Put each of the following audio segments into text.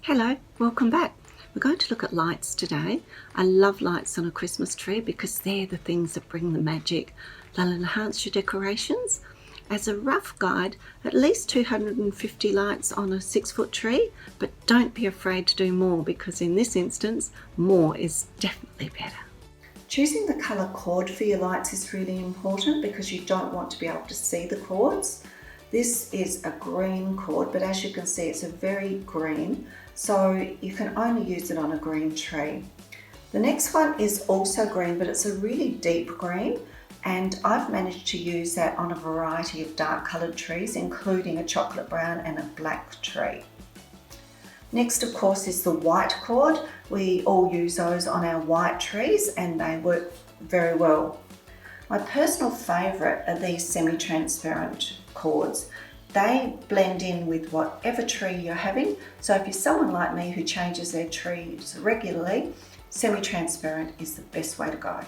Hello, welcome back. We're going to look at lights today. I love lights on a Christmas tree because they're the things that bring the magic. They'll enhance your decorations. As a rough guide, at least 250 lights on a 6-foot tree, but don't be afraid to do more because in this instance, more is definitely better. Choosing the colour cord for your lights is really important because you don't want to be able to see the cords. This is a green cord, but as you can see, it's a very green, so you can only use it on a green tree. The next one is also green, but it's a really deep green, and I've managed to use that on a variety of dark coloured trees, including a chocolate brown and a black tree. Next, of course, is the white cord. We all use those on our white trees and they work very well. My personal favourite are these semi-transparent cords. They blend in with whatever tree you're having. So if you're someone like me who changes their trees regularly, semi-transparent is the best way to go.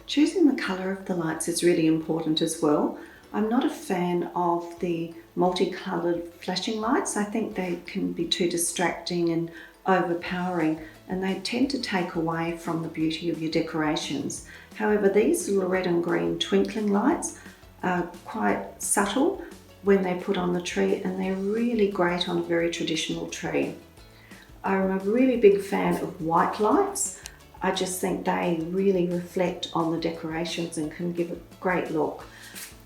Choosing the colour of the lights is really important as well. I'm not a fan of the multicoloured flashing lights. I think they can be too distracting and overpowering, and they tend to take away from the beauty of your decorations. However, these little red and green twinkling lights are quite subtle when they're put on the tree, and they're really great on a very traditional tree. I'm a really big fan of white lights. I just think they really reflect on the decorations and can give a great look.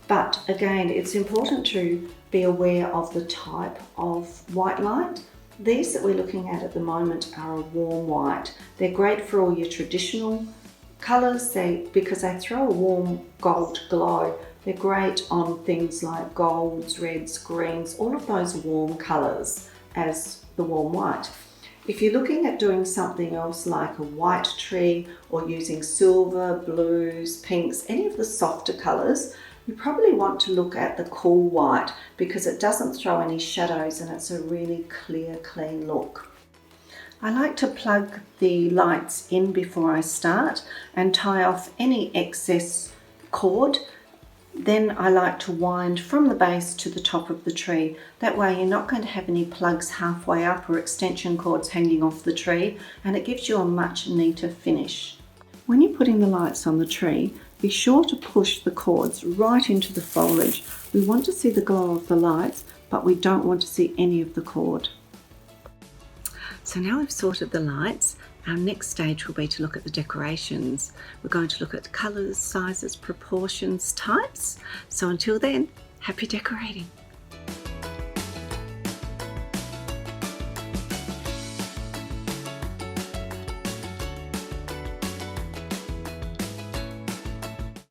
But again, it's important to be aware of the type of white light. These that we're looking at the moment are a warm white. They're great for all your traditional colours because they throw a warm gold glow. They're great on things like golds, reds, greens, all of those warm colours as the warm white. If you're looking at doing something else like a white tree or using silver, blues, pinks, any of the softer colours, you probably want to look at the cool white because it doesn't throw any shadows and it's a really clear, clean look. I like to plug the lights in before I start and tie off any excess cord. Then I like to wind from the base to the top of the tree. That way you're not going to have any plugs halfway up or extension cords hanging off the tree, and it gives you a much neater finish. When you're putting the lights on the tree, be sure to push the cords right into the foliage. We want to see the glow of the lights, but we don't want to see any of the cord. So now we've sorted the lights, our next stage will be to look at the decorations. We're going to look at colours, sizes, proportions, types. So until then, happy decorating.